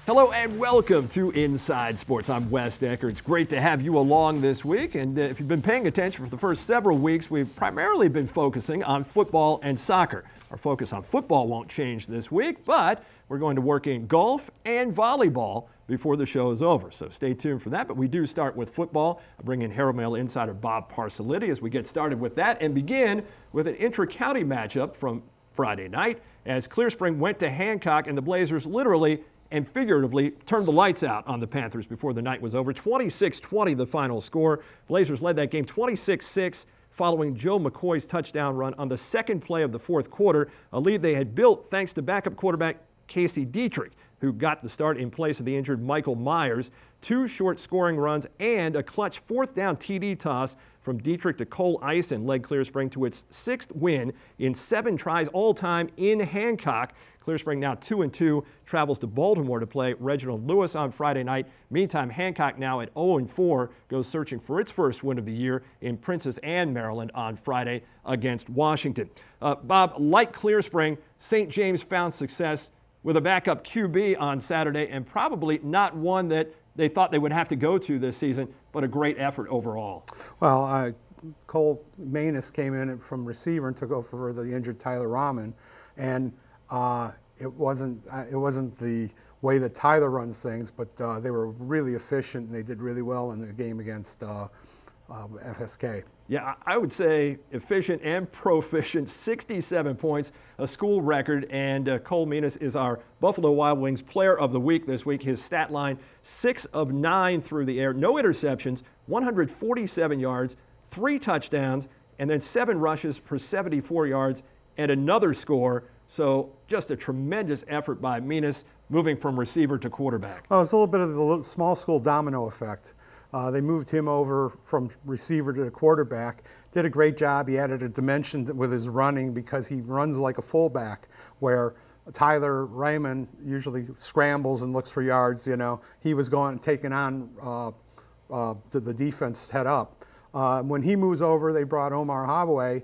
Hello and welcome to Inside Sports. I'm Wes Decker. It's great to have you along this week. And if you've been paying attention for the first several weeks, we've primarily been focusing on football and soccer. Our focus on football won't change this week, but we're going to work in golf and volleyball before the show is over. So stay tuned for that. But we do start with football. I bring in Herald Mail insider Bob Parsiliti as we get started with that and begin with an intra-county matchup from Friday night as Clear Spring went to Hancock and the Blazers literally and figuratively turned the lights out on the Panthers before the night was over. 26-20 the final score. Blazers led that game 26-6 following Joe McCoy's touchdown run on the second play of the fourth quarter, a lead they had built thanks to backup quarterback Casey Dietrich, who got the start in place of the injured Michael Myers. Two short scoring runs and a clutch fourth down TD toss from Dietrich to Cole Ison led Clear Spring to its sixth win in 7 tries all time in Hancock. Clear Spring now 2-2, travels to Baltimore to play Reginald Lewis on Friday night. Meantime, Hancock now at 0-4 goes searching for its first win of the year in Princess Anne, Maryland on Friday against Washington. Bob, like Clear Spring, St. James found success with a backup QB on Saturday and probably not one that they thought they would have to go to this season, but a great effort overall. Well, Cole Manus came in from receiver and took over for the injured Tyler Rahman, and it wasn't the way that Tyler runs things, but they were really efficient and they did really well in the game against FSK. Yeah, I would say efficient and proficient, 67 points, a school record, and Cole Manus is our Buffalo Wild Wings Player of the Week this week. His stat line, 6 of 9 through the air, no interceptions, 147 yards, 3 touchdowns, and then 7 rushes for 74 yards and another score. So just a tremendous effort by Manus, moving from receiver to quarterback. Well, it's a little bit of the small school domino effect. They moved him over from receiver to quarterback. Did a great job. He added a dimension with his running because he runs like a fullback, where Tyler Raymond usually scrambles and looks for yards. You know, he was taking on the defense head up. When he moves over, they brought Omar Habaway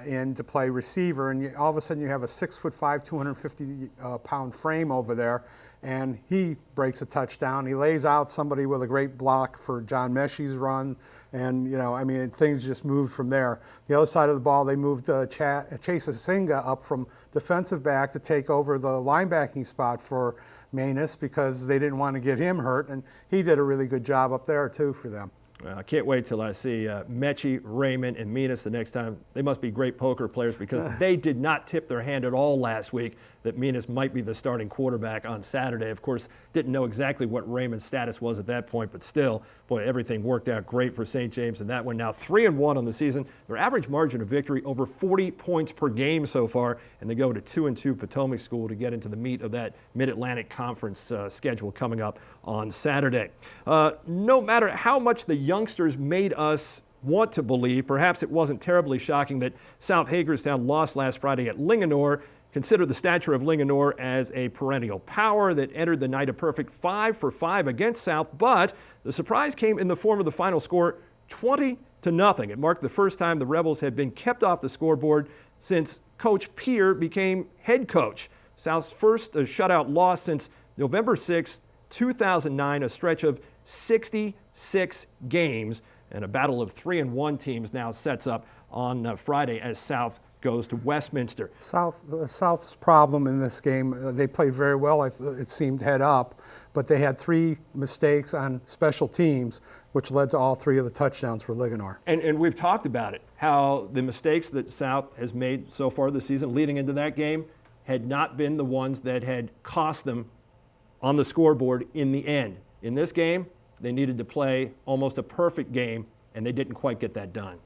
in to play receiver, and all of a sudden you have a 6'5", 250-pound frame over there, and he breaks a touchdown. He lays out somebody with a great block for John Meshie's run, and things just moved from there. The other side of the ball, they moved Chase Asinga up from defensive back to take over the linebacking spot for Manus because they didn't want to get him hurt, and he did a really good job up there too for them. I can't wait till I see Mechie, Raymond, and Manus the next time. They must be great poker players because they did not tip their hand at all last week that Manus might be the starting quarterback on Saturday. Of course, didn't know exactly what Raymond's status was at that point, but still, boy, everything worked out great for St. James in that one. Now 3-1 on the season. Their average margin of victory over 40 points per game so far, and they go to 2-2 Potomac School to get into the meat of that Mid-Atlantic Conference schedule coming up on Saturday. No matter how much the youngsters made us want to believe, perhaps it wasn't terribly shocking that South Hagerstown lost last Friday at Linganore. Consider the stature of Linganore as a perennial power that entered the night a perfect 5-for-5 against South, but the surprise came in the form of the final score, 20-0. It marked the first time the Rebels had been kept off the scoreboard since Coach Peer became head coach. South's first shutout loss since November 6, 2009, a stretch of 66 games, and a battle of 3-1 teams now sets up on Friday as South goes to Westminster. South's problem in this game, they played very well, it seemed, head up, but they had 3 mistakes on special teams, which led to all 3 of the touchdowns for Linganore. And we've talked about it, how the mistakes that South has made so far this season leading into that game had not been the ones that had cost them on the scoreboard in the end. In this game, they needed to play almost a perfect game, and they didn't quite get that done.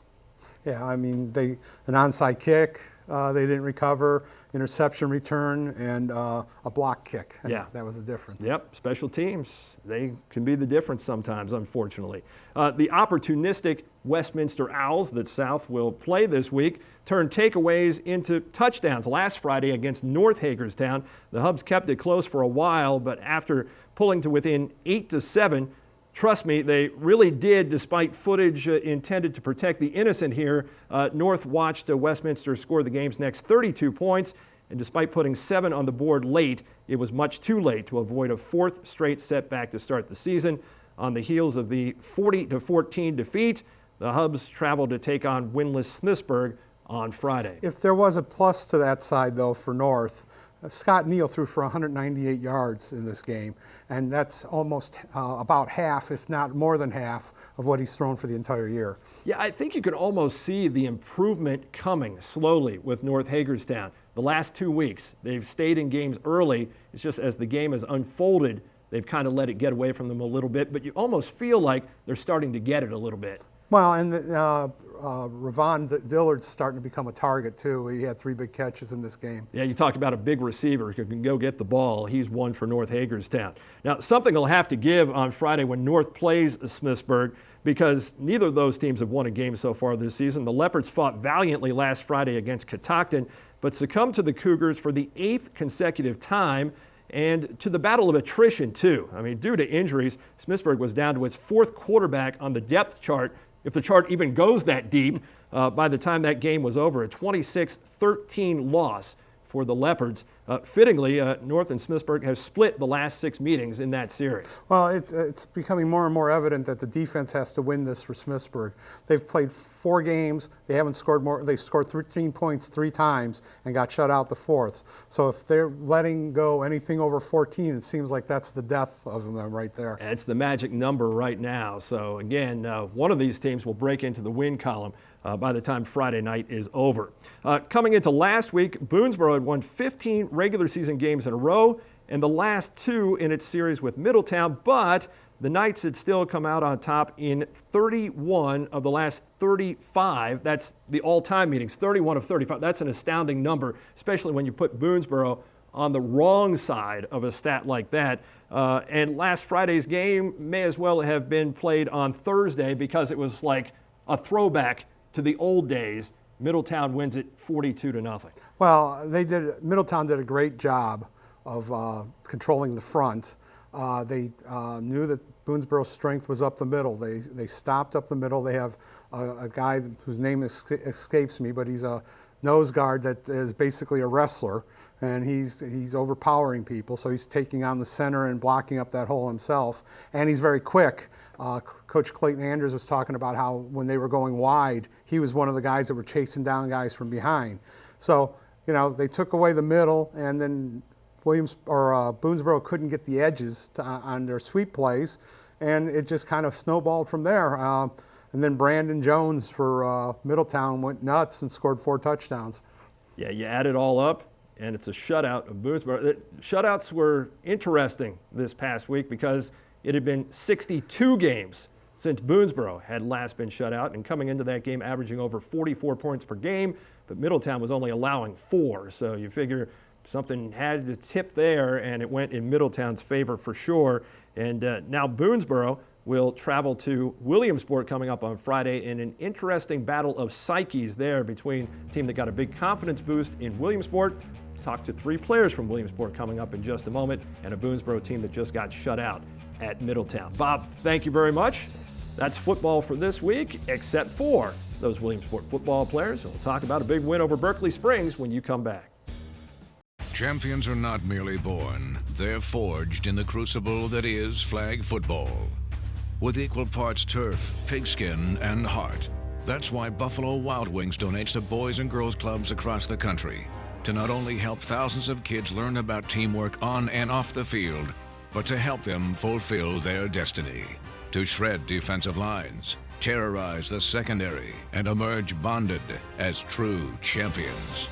Yeah, an onside kick, they didn't recover, interception return, and a block kick. And yeah. That was the difference. Yep, special teams, they can be the difference sometimes, unfortunately. The opportunistic Westminster Owls that South will play this week turned takeaways into touchdowns last Friday against North Hagerstown. The Hubs kept it close for a while, but after pulling to within 8-7, trust me, they really did, despite footage intended to protect the innocent here. North watched Westminster score the game's next 32 points and despite putting 7 on the board late, it was much too late to avoid a 4th straight setback to start the season. On the heels of the 40-14 defeat, the Hubs traveled to take on winless Smithsburg on Friday. If there was a plus to that side, though, for North, Scott Neal threw for 198 yards in this game, and that's almost about half, if not more than half, of what he's thrown for the entire year. Yeah, I think you could almost see the improvement coming slowly with North Hagerstown. The last 2 weeks, they've stayed in games early. It's just as the game has unfolded, they've kind of let it get away from them a little bit, but you almost feel like they're starting to get it a little bit. Well, and Ravon Dillard's starting to become a target, too. He had 3 big catches in this game. Yeah, you talk about a big receiver who can go get the ball. He's one for North Hagerstown. Now, something will have to give on Friday when North plays Smithsburg, because neither of those teams have won a game so far this season. The Leopards fought valiantly last Friday against Catoctin, but succumbed to the Cougars for the 8th consecutive time, and to the battle of attrition, too. I mean, due to injuries, Smithsburg was down to its 4th quarterback on the depth chart, if the chart even goes that deep, by the time that game was over. A 26-13 loss for the Leopards. Fittingly, North and Smithsburg have split the last 6 meetings in that series. Well, it's becoming more and more evident that the defense has to win this for Smithsburg. They've played 4 games. They haven't scored more. They scored 13 points 3 times and got shut out the 4th. So if they're letting go anything over 14, it seems like that's the death of them right there. It's the magic number right now. So again, one of these teams will break into the win column by the time Friday night is over. Coming into last week, Boonesboro had won 15 regular season games in a row, and the last 2 in its series with Middletown, but the Knights had still come out on top in 31 of the last 35. That's the all-time meetings, 31 of 35. That's an astounding number, especially when you put Boonesboro on the wrong side of a stat like that. And last Friday's game may as well have been played on Thursday because it was like a throwback to the old days. Middletown wins it 42-0. Well, Middletown did a great job of controlling the front. They knew that Boonesboro's strength was up the middle. They stopped up the middle. They have a guy whose name escapes me, but he's a nose guard that is basically a wrestler, and he's overpowering people. So he's taking on the center and blocking up that hole himself, and he's very quick. Coach Clayton Andrews was talking about how when they were going wide, he was one of the guys that were chasing down guys from behind. So, they took away the middle, and then Boonesboro couldn't get the edges on their sweep plays, and it just kind of snowballed from there. And then Brandon Jones for Middletown went nuts and scored 4 touchdowns. Yeah, you add it all up, and it's a shutout of Boonesboro. Shutouts were interesting this past week because it had been 62 games since Boonesboro had last been shut out, and coming into that game averaging over 44 points per game, but Middletown was only allowing 4. So you figure something had to tip there, and it went in Middletown's favor for sure. And now Boonesboro will travel to Williamsport coming up on Friday in an interesting battle of psyches there between a team that got a big confidence boost in Williamsport. Talk to 3 players from Williamsport coming up in just a moment, and a Boonesboro team that just got shut out at Middletown. Bob, thank you very much. That's football for this week, except for those Williamsport football players. And we'll talk about a big win over Berkeley Springs when you come back. Champions are not merely born, they're forged in the crucible that is flag football. With equal parts turf, pigskin, and heart. That's why Buffalo Wild Wings donates to boys and girls clubs across the country to not only help thousands of kids learn about teamwork on and off the field, but to help them fulfill their destiny. To shred defensive lines, terrorize the secondary, and emerge bonded as true champions.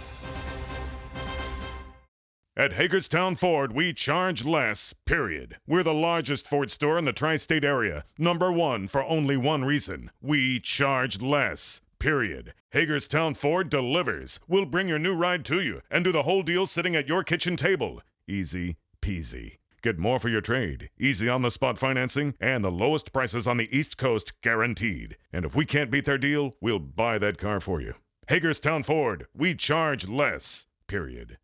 At Hagerstown Ford, we charge less, period. We're the largest Ford store in the tri-state area. #1 for only one reason. We charge less, period. Hagerstown Ford delivers. We'll bring your new ride to you and do the whole deal sitting at your kitchen table. Easy peasy. Get more for your trade, easy on-the-spot financing, and the lowest prices on the East Coast guaranteed. And if we can't beat their deal, we'll buy that car for you. Hagerstown Ford, we charge less, period.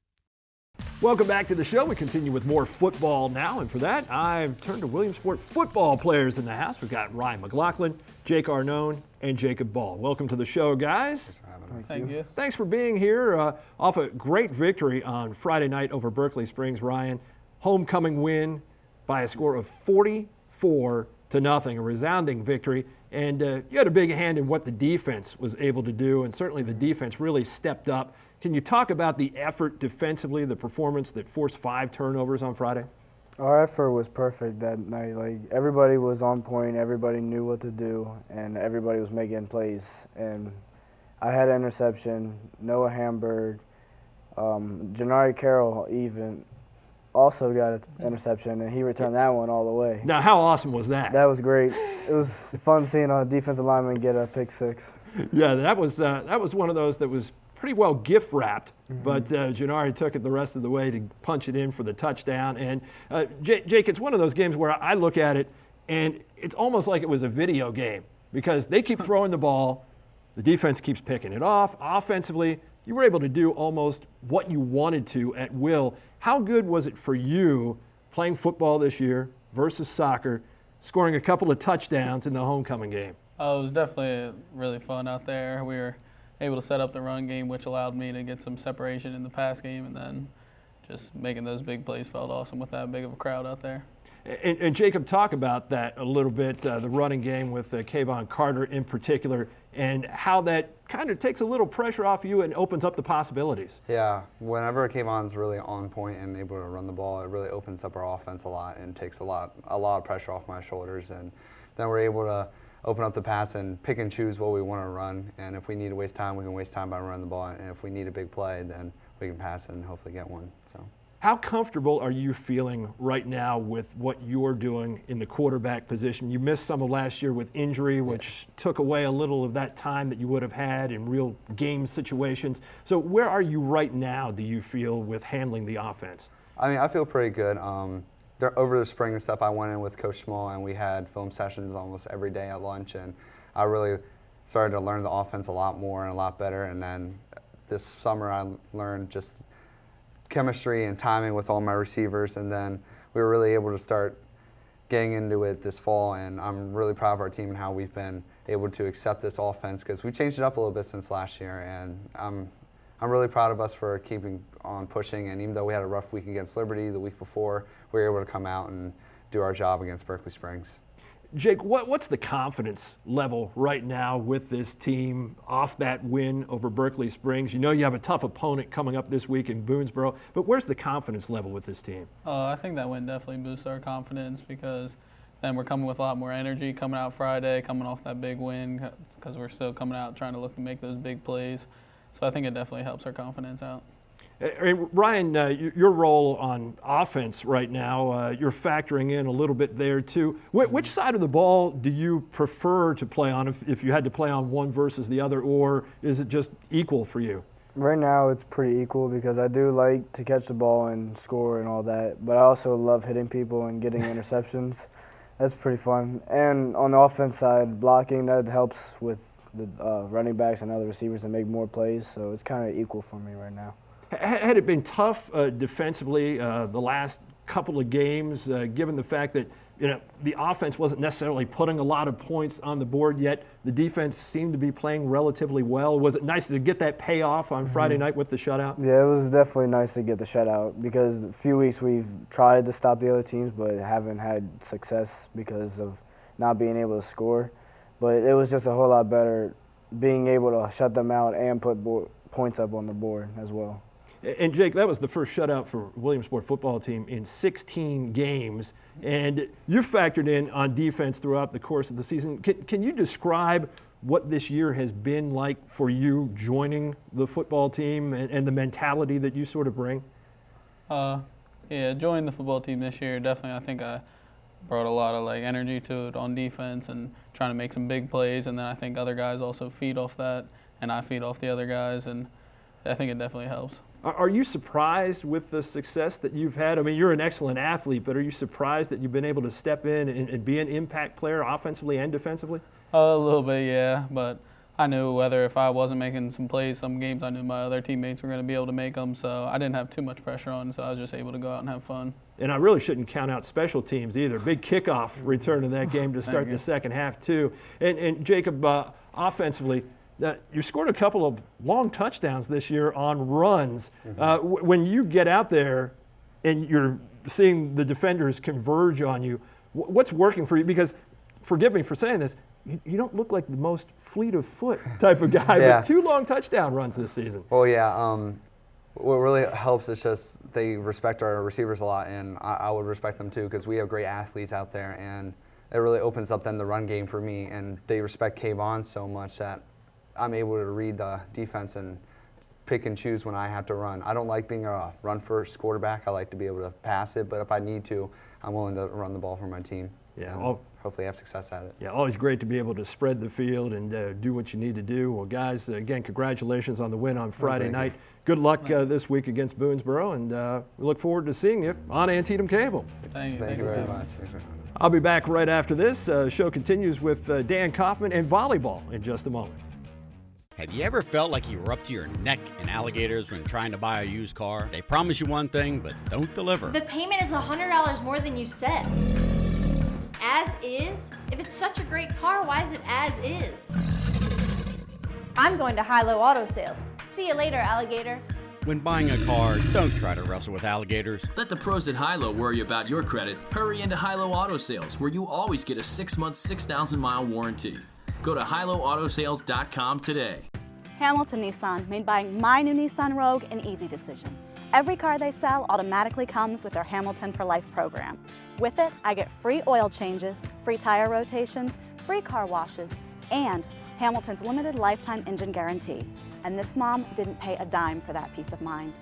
Welcome back to the show. We continue with more football now, and for that, I've turned to Williamsport football players in the house. We've got Ryan McLaughlin, Jake Arnone, and Jacob Ball. Welcome to the show, guys. Thank you. Thanks for being here. Off a great victory on Friday night over Berkeley Springs, Ryan. Homecoming win by a score of 44-0, a resounding victory. And you had a big hand in what the defense was able to do, and certainly the defense really stepped up. Can you talk about the effort defensively, the performance that forced 5 turnovers on Friday? Our effort was perfect that night. Like, everybody was on point, everybody knew what to do, and everybody was making plays. And I had an interception, Noah Hamburg, Janari Carroll even also got an interception, and he returned that one all the way. Now, how awesome was that? That was great. It was fun seeing a defensive lineman get a pick six. Yeah, that was one of those that was pretty well gift wrapped, but Janari took it the rest of the way to punch it in for the touchdown. And Jake, it's one of those games where I look at it and it's almost like it was a video game because they keep throwing the ball, the defense keeps picking it off. Offensively, you were able to do almost what you wanted to at will. How good was it for you playing football this year versus soccer, scoring a couple of touchdowns in the homecoming game? It was definitely really fun out there. We were able to set up the run game, which allowed me to get some separation in the pass game, and then just making those big plays felt awesome with that big of a crowd out there. And Jacob, talk about that a little bit, the running game with Kayvon Carter in particular, and how that kind of takes a little pressure off you and opens up the possibilities. Yeah, whenever Kayvon's really on point and able to run the ball, it really opens up our offense a lot and takes a lot of pressure off my shoulders. And then we're able to open up the pass and pick and choose what we want to run. And if we need to waste time, we can waste time by running the ball. And if we need a big play, then we can pass and hopefully get one. So. How comfortable are you feeling right now with what you're doing in the quarterback position? You missed some of last year with injury, which took away a little of that time that you would have had in real game situations. So where are you right now, do you feel, with handling the offense? I mean, I feel pretty good. Over the spring and stuff, I went in with Coach Small, and we had film sessions almost every day at lunch, and I really started to learn the offense a lot more and a lot better. And then this summer, I learned just chemistry and timing with all my receivers, and then we were really able to start getting into it this fall, and I'm really proud of our team and how we've been able to accept this offense because we changed it up a little bit since last year, and I'm really proud of us for keeping on pushing. And even though we had a rough week against Liberty the week before, we were able to come out and do our job against Berkeley Springs. Jake, what's the confidence level right now with this team off that win over Berkeley Springs? You know you have a tough opponent coming up this week in Boonesboro, but where's the confidence level with this team? I think that win definitely boosts our confidence because then we're coming with a lot more energy coming out Friday, coming off that big win because we're still coming out trying to look to make those big plays. So I think it definitely helps our confidence out. Ryan, your role on offense right now, you're factoring in a little bit there too. Which side of the ball do you prefer to play on if you had to play on one versus the other, or is it just equal for you? Right now it's pretty equal because I do like to catch the ball and score and all that, but I also love hitting people and getting interceptions. That's pretty fun. And on the offense side, blocking, that helps with the running backs and other receivers to make more plays, so it's kind of equal for me right now. Had it been tough defensively the last couple of games, given the fact that the offense wasn't necessarily putting a lot of points on the board yet, the defense seemed to be playing relatively well? Was it nice to get that payoff on Friday night with the shutout? Yeah, it was definitely nice to get the shutout because a few weeks we've tried to stop the other teams but haven't had success because of not being able to score. But it was just a whole lot better being able to shut them out and put points up on the board as well. And Jake, that was the first shutout for Williamsport football team in 16 games, and you factored in on defense throughout the course of the season. Can you describe what this year has been like for you joining the football team and the mentality that you sort of bring? Yeah, joining the football team this year, definitely I think I brought a lot of energy to it on defense and trying to make some big plays, and then I think other guys also feed off that, and I feed off the other guys, and I think it definitely helps. Are you surprised with the success that you've had? I mean, you're an excellent athlete, but are you surprised that you've been able to step in and be an impact player offensively and defensively? A little bit, yeah, but I knew whether if I wasn't making some plays, some games I knew my other teammates were going to be able to make them, so I didn't have too much pressure on, so I was just able to go out and have fun. And I really shouldn't count out special teams either. Big kickoff return in that game to start the second half too. And Jacob, offensively, You scored a couple of long touchdowns this year on runs. When you get out there and you're seeing the defenders converge on you, what's working for you? Because, forgive me for saying this, you don't look like the most fleet of foot type of guy, but 2 long touchdown runs this season. Well, yeah. What really helps is just they respect our receivers a lot, and I would respect them too, because we have great athletes out there, and it really opens up then the run game for me. And they respect Kayvon so much that I'm able to read the defense and pick and choose when I have to run. I don't like being a run-first quarterback. I like to be able to pass it, but if I need to, I'm willing to run the ball for my team. Yeah, and hopefully have success at it. Yeah, always great to be able to spread the field and do what you need to do. Well, guys, again, congratulations on the win on Friday night. Good luck this week against Boonesboro, and we look forward to seeing you on Antietam Cable. Thank you. Thank you very much. I'll be back right after this. Show continues with Dan Kaufman and volleyball in just a moment. Have you ever felt like you were up to your neck in alligators when trying to buy a used car? They promise you one thing, but don't deliver. The payment is $100 more than you said. As is? If it's such a great car, why is it as is? I'm going to High-Low Auto Sales. See you later, alligator. When buying a car, don't try to wrestle with alligators. Let the pros at High-Low worry about your credit. Hurry into High-Low Auto Sales, where you always get a 6-month, 6,000-mile warranty. Go to highlawautosales.com today. Hamilton Nissan made buying my new Nissan Rogue an easy decision. Every car they sell automatically comes with their Hamilton for Life program. With it, I get free oil changes, free tire rotations, free car washes, and Hamilton's limited lifetime engine guarantee. And this mom didn't pay a dime for that peace of mind.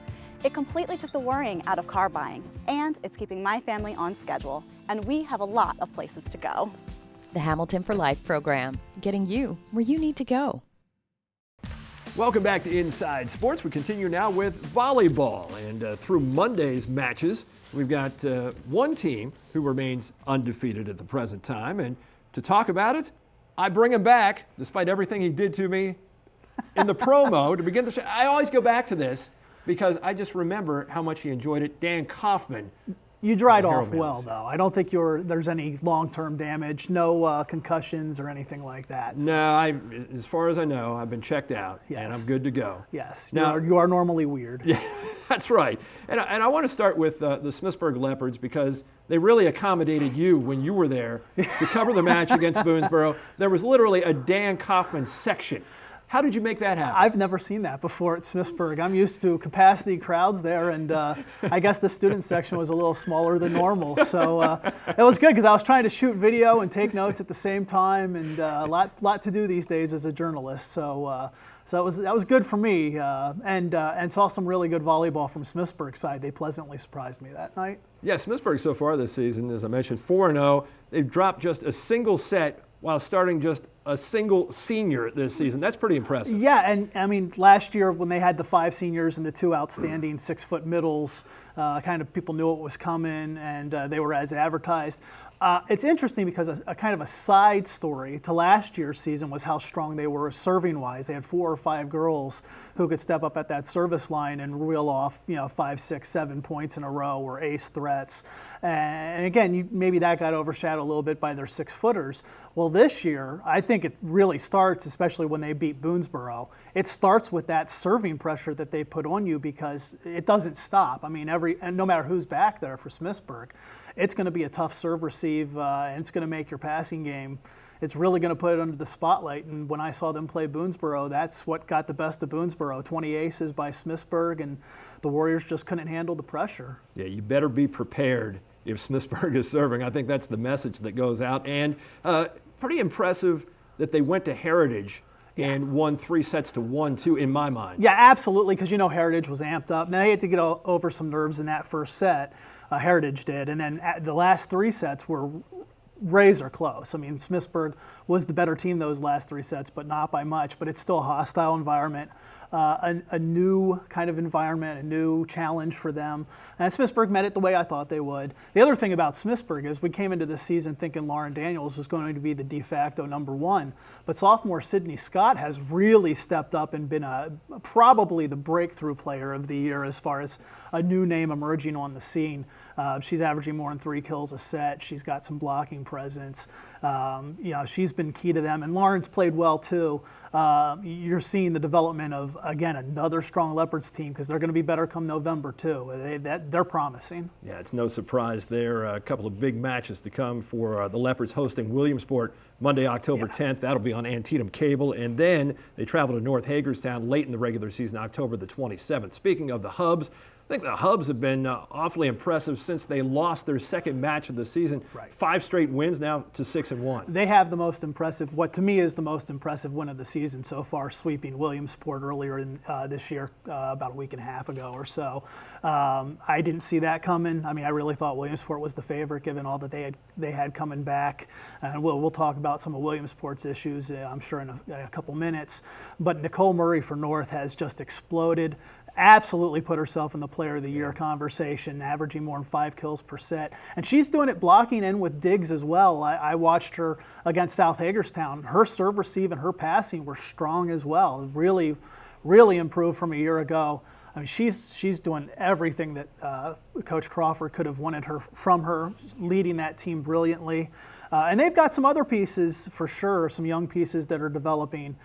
It completely took the worrying out of car buying, and it's keeping my family on schedule, and we have a lot of places to go. The Hamilton for Life program, getting you where you need to go. Welcome back to Inside Sports. We continue now with volleyball, and through Monday's matches, we've got one team who remains undefeated at the present time, and to talk about it, I bring him back, despite everything he did to me in the promo to begin the show. I always go back to this because I just remember how much he enjoyed it. Dan Kaufman. You dried off well, though. I don't think there's any long-term damage, no concussions or anything like that. So. No, as far as I know, I've been checked out, and I'm good to go. Yes, now, you are normally weird. Yeah, that's right. And I want to start with the Smithsburg Leopards because they really accommodated you when you were there to cover the match against Boonesboro. There was literally a Dan Kaufman section. How did you make that happen? I've never seen that before at Smithsburg. I'm used to capacity crowds there, and I guess the student section was a little smaller than normal. So it was good because I was trying to shoot video and take notes at the same time, and a lot to do these days as a journalist. So that was good for me, and saw some really good volleyball from Smithsburg side. They pleasantly surprised me that night. Yeah, Smithsburg so far this season, as I mentioned, 4-0. They've dropped just a single set while starting just a single senior this season. That's pretty impressive. Yeah, and I mean, last year when they had the 5 seniors and the 2 outstanding 6-foot middles, kind of people knew what was coming, and they were as advertised. It's interesting because a kind of a side story to last year's season was how strong they were serving-wise. They had 4 or 5 girls who could step up at that service line and reel off, 5, 6, 7 points in a row or ace threats. And again, maybe that got overshadowed a little bit by their 6-footers. Well, this year, I think it really starts, especially when they beat Boonesboro, it starts with that serving pressure that they put on you because it doesn't stop. I mean, and no matter who's back there for Smithsburg, it's going to be a tough serve receive, and it's going to make your passing game. It's really going to put it under the spotlight. And when I saw them play Boonesboro, that's what got the best of Boonesboro. 20 aces by Smithsburg, and the Warriors just couldn't handle the pressure. Yeah, you better be prepared if Smithsburg is serving. I think that's the message that goes out. And pretty impressive that they went to Heritage and won 3 sets to 1-2 in my mind. Yeah, absolutely, because Heritage was amped up. Now they had to get over some nerves in that first set. Heritage did, and then the last 3 sets were razor close. I mean, Smithsburg was the better team those last 3 sets, but not by much. But it's still a hostile environment, a new kind of environment, a new challenge for them. And Smithsburg met it the way I thought they would. The other thing about Smithsburg is we came into this season thinking Lauren Daniels was going to be the de facto #1, but sophomore Sydney Scott has really stepped up and been probably the breakthrough player of the year as far as a new name emerging on the scene. She's averaging more than 3 kills a set. She's got some blocking presence. She's been key to them. And Lauren's played well too. You're seeing the development of, again, another strong Leopards team because they're going to be better come November too. They're promising. Yeah, it's no surprise there. A couple of big matches to come for the Leopards hosting Williamsport Monday, October 10th. That'll be on Antietam Cable. And then they travel to North Hagerstown late in the regular season, October the 27th. Speaking of the Hubs, I think the Hubs have been awfully impressive since they lost their second match of the season. Right. 5 straight wins now to 6-1. They have the most impressive, what to me is the most impressive win of the season so far, sweeping Williamsport earlier in this year, about a week and a half ago or so. I didn't see that coming. I mean, I really thought Williamsport was the favorite given all that they had coming back. And we'll talk about some of Williamsport's issues, I'm sure, in a couple minutes. But Nicole Murray for North has just exploded. Absolutely put herself in the Player of the Year conversation, averaging more than 5 kills per set. And she's doing it blocking and with digs as well. I watched her against South Hagerstown. Her serve, receive, and her passing were strong as well. Really, really improved from a year ago. I mean, she's doing everything that Coach Crawford could have wanted from her, leading that team brilliantly. And they've got some other pieces for sure, some young pieces that are developing.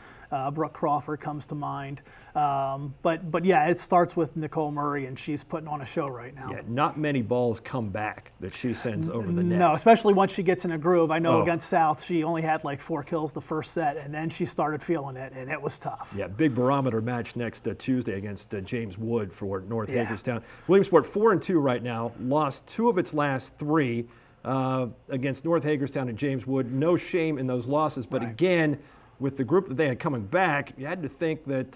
Brooke Crawford comes to mind. But yeah, it starts with Nicole Murray, and she's putting on a show right now. Yeah, not many balls come back that she sends over the net. No, especially once she gets in a groove. I know against South, she only had like 4 kills the first set, and then she started feeling it, and it was tough. Yeah, big barometer match next Tuesday against James Wood for North Hagerstown. Williamsport 4-2 right now, lost 2 of its last 3 against North Hagerstown and James Wood. No shame in those losses, but again, with the group that they had coming back, you had to think that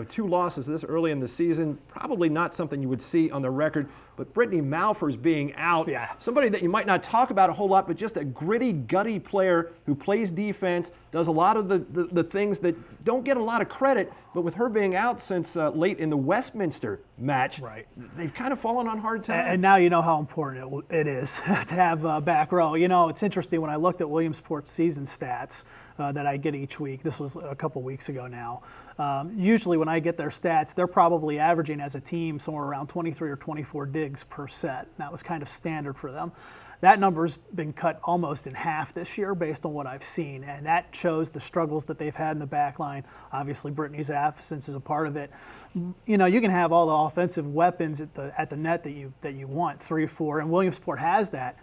2 losses this early in the season, probably not something you would see on the record. But Brittany Malfers being out, somebody that you might not talk about a whole lot, but just a gritty, gutty player who plays defense, does a lot of the things that don't get a lot of credit. But with her being out since late in the Westminster match, they've kind of fallen on hard times. And now you know how important it is to have back row. You know, it's interesting when I looked at Williamsport's season stats that I get each week. This was a couple weeks ago now. Usually when I get their stats, they're probably averaging as a team somewhere around 23 or 24 digs per set. That was kind of standard for them. That number's been cut almost in half this year based on what I've seen, and that shows the struggles that they've had in the back line. Obviously, Brittany's absence is a part of it. You know, you can have all the offensive weapons at the net that you want, 3, 4, and Williamsport has that.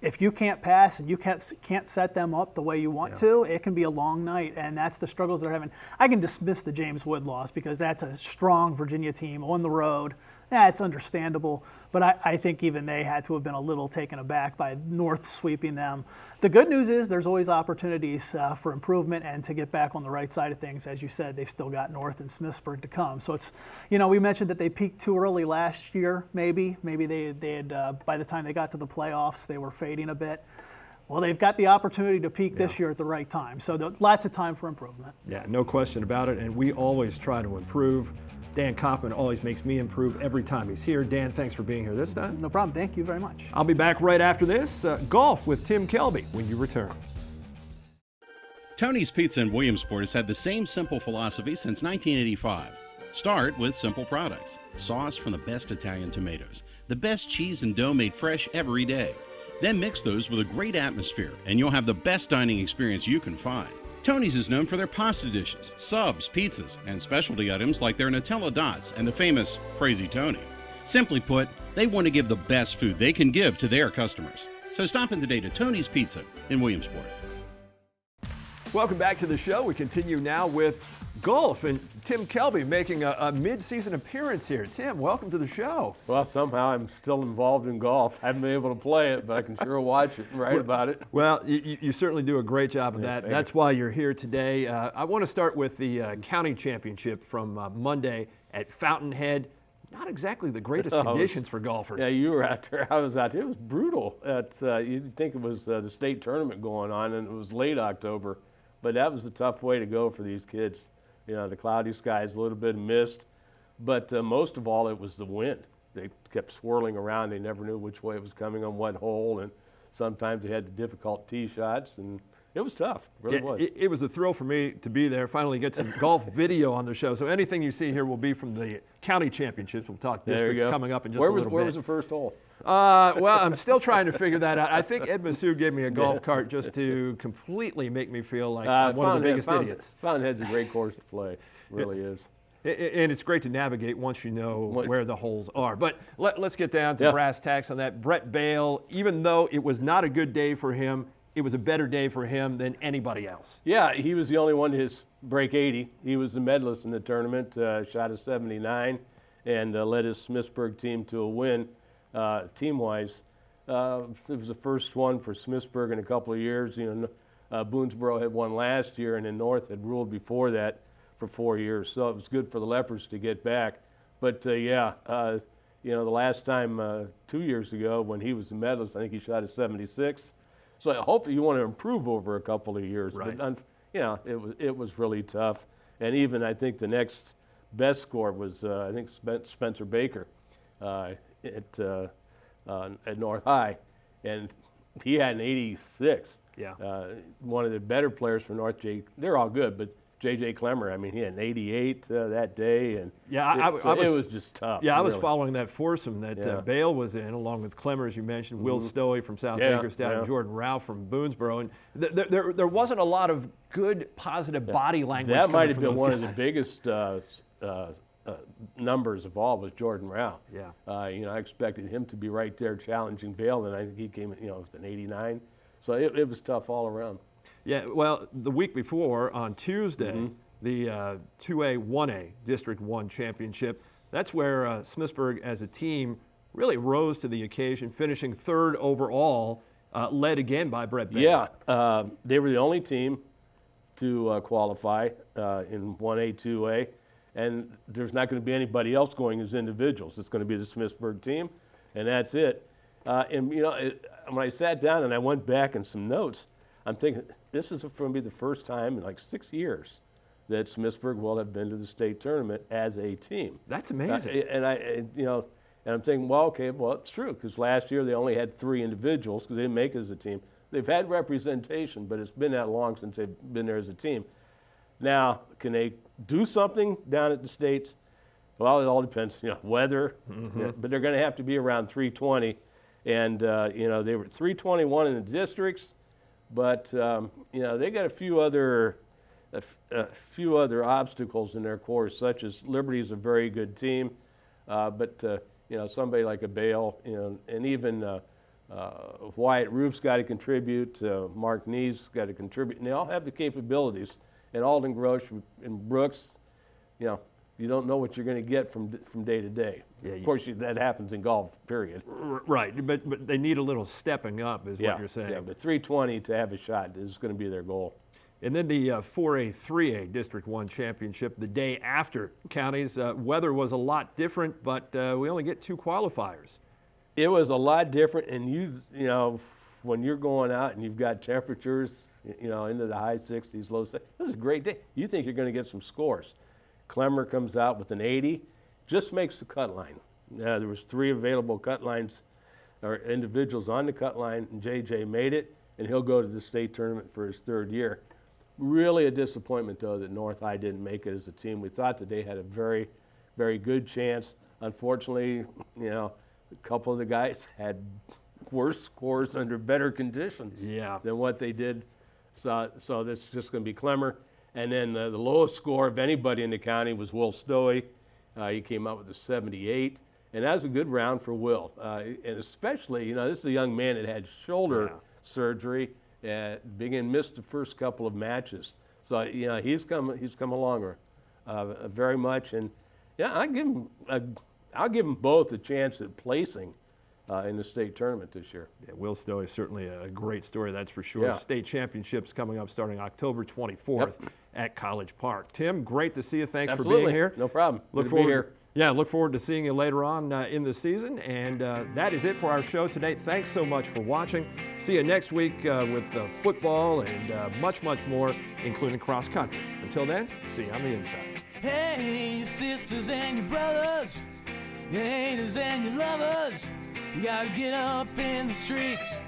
If you can't pass and you can't set them up the way you want to, it can be a long night, and that's the struggles they're having. I can dismiss the James Wood loss because that's a strong Virginia team on the road. Yeah, it's understandable, but I think even they had to have been a little taken aback by North sweeping them. The good news is there's always opportunities for improvement and to get back on the right side of things. As you said, they've still got North and Smithsburg to come. So it's, we mentioned that they peaked too early last year, maybe. Maybe they had, by the time they got to the playoffs, they were fading a bit. Well, they've got the opportunity to peak this year at the right time. So lots of time for improvement. Yeah, no question about it, and we always try to improve. Dan Kaufman always makes me improve every time he's here. Dan, thanks for being here this time. No problem. Thank you very much. I'll be back right after this. Golf with Tim Kelby when you return. Tony's Pizza in Williamsport has had the same simple philosophy since 1985. Start with simple products. Sauce from the best Italian tomatoes. The best cheese and dough made fresh every day. Then mix those with a great atmosphere, and you'll have the best dining experience you can find. Tony's is known for their pasta dishes, subs, pizzas, and specialty items like their Nutella Dots and the famous Crazy Tony. Simply put, they want to give the best food they can give to their customers. So stop in today to Tony's Pizza in Williamsport. Welcome back to the show. We continue now with golf, and Tim Kelby making a mid-season appearance here. Tim, welcome to the show. Well, somehow I'm still involved in golf. I haven't been able to play it, but I can sure watch it and write about it. Well, you certainly do a great job of that. That's why you're here today. I want to start with the county championship from Monday at Fountainhead. Not exactly the greatest conditions for golfers. Yeah, you were out there. I was out there. It was brutal. You'd think it was the state tournament going on, and it was late October. But that was a tough way to go for these kids. The cloudy skies, a little bit of mist, but most of all, it was the wind. They kept swirling around. They never knew which way it was coming on what hole, and sometimes they had the difficult tee shots, and it was tough. It really was. It was a thrill for me to be there, finally get some golf video on the show. So anything you see here will be from the county championships. We'll talk districts coming up in just a little bit. Where was the first hole? Well, I'm still trying to figure that out. I think Ed Masood gave me a golf cart just to completely make me feel like I'm one of the biggest idiots. Fountainhead's a great course to play. It really is. And it's great to navigate once you know where the holes are. But let's get down to brass tacks on that. Brett Bail, even though it was not a good day for him, it was a better day for him than anybody else. Yeah, he was the only one to break 80. He was the medalist in the tournament, shot a 79, and led his Smithsburg team to a win team-wise. It was the first one for Smithsburg in a couple of years. Boonesboro had won last year, and then North had ruled before that for 4 years. So it was good for the Leopards to get back. But the last time 2 years ago when he was the medalist, I think he shot a 76. So I hope you want to improve over a couple of years. Right. But it was really tough. And even I think the next best score was Spencer Baker at North High, and he had an 86. Yeah. One of the better players for North. They're all good, but J.J. Clemmer, I mean, he had an 88 that day, and it was just tough. Yeah, I was really. following that foursome that Bail was in, along with Clemmer, as you mentioned, Will Stowey from South Hagerstown, and Jordan Ralph from Boonesboro. And there wasn't a lot of good, positive body language. That might have from been those one guys. of the biggest numbers of all was Jordan Ralph. Yeah. I expected him to be right there challenging Bail, and I think he came, with an 89. So it was tough all around. Yeah, well, the week before, on Tuesday, the 2A, 1A District 1 Championship, that's where Smithsburg as a team really rose to the occasion, finishing third overall, led again by Brett Bail. Yeah, they were the only team to qualify in 1A, 2A, and there's not going to be anybody else going as individuals. It's going to be the Smithsburg team, and that's it. When I sat down and I went back in some notes, I'm thinking, this is going to be the first time in like 6 years that Smithsburg will have been to the state tournament as a team. That's amazing. And I'm thinking, well, it's true, because last year they only had 3 individuals because they didn't make it as a team. They've had representation, but it's been that long since they've been there as a team. Now, can they do something down at the States? Well, it all depends, weather, but they're going to have to be around 320. And, they were 321 in the districts. But they got a few other obstacles in their course, such as Liberty is a very good team, but somebody like a Bail, and even Wyatt Roof's got to contribute, Mark Nee's got to contribute, and they all have the capabilities. And Alden Grosh and Brooks, you don't know what you're going to get from day to day. Yeah, of course, that happens in golf, period. Right, but they need a little stepping up is what you're saying. Yeah, but 320 to have a shot is going to be their goal. And then the 4A, 3A District 1 Championship the day after counties. Weather was a lot different, but we only get 2 qualifiers. It was a lot different, and when you're going out and you've got temperatures, into the high 60s, low 60s, this is a great day. You think you're going to get some scores. Clemmer comes out with an 80, just makes the cut line. There was 3 available cut lines or individuals on the cut line, and JJ made it, and he'll go to the state tournament for his 3rd year. Really a disappointment, though, that North High didn't make it as a team. We thought that they had a very, very good chance. Unfortunately, a couple of the guys had worse scores under better conditions than what they did. So that's just going to be Clemmer. And then the lowest score of anybody in the county was Will Stowey. He came out with a 78. And that was a good round for Will. And especially, this is a young man that had shoulder surgery and missed the first couple of matches. So, he's come along very much. And, I'll give them both a chance at placing in the state tournament this year. Yeah, Will Stowey is certainly a great story, that's for sure. Yeah. State championships coming up starting October 24th at College Park. Tim, great to see you. Thanks for being here. No problem. Look forward to be here. Yeah, look forward to seeing you later on in the season. And that is it for our show today. Thanks so much for watching. See you next week with football and much, much more, including cross country. Until then, see you on the inside. Hey, your sisters and your brothers, your haters and your lovers, you gotta get up in the streets.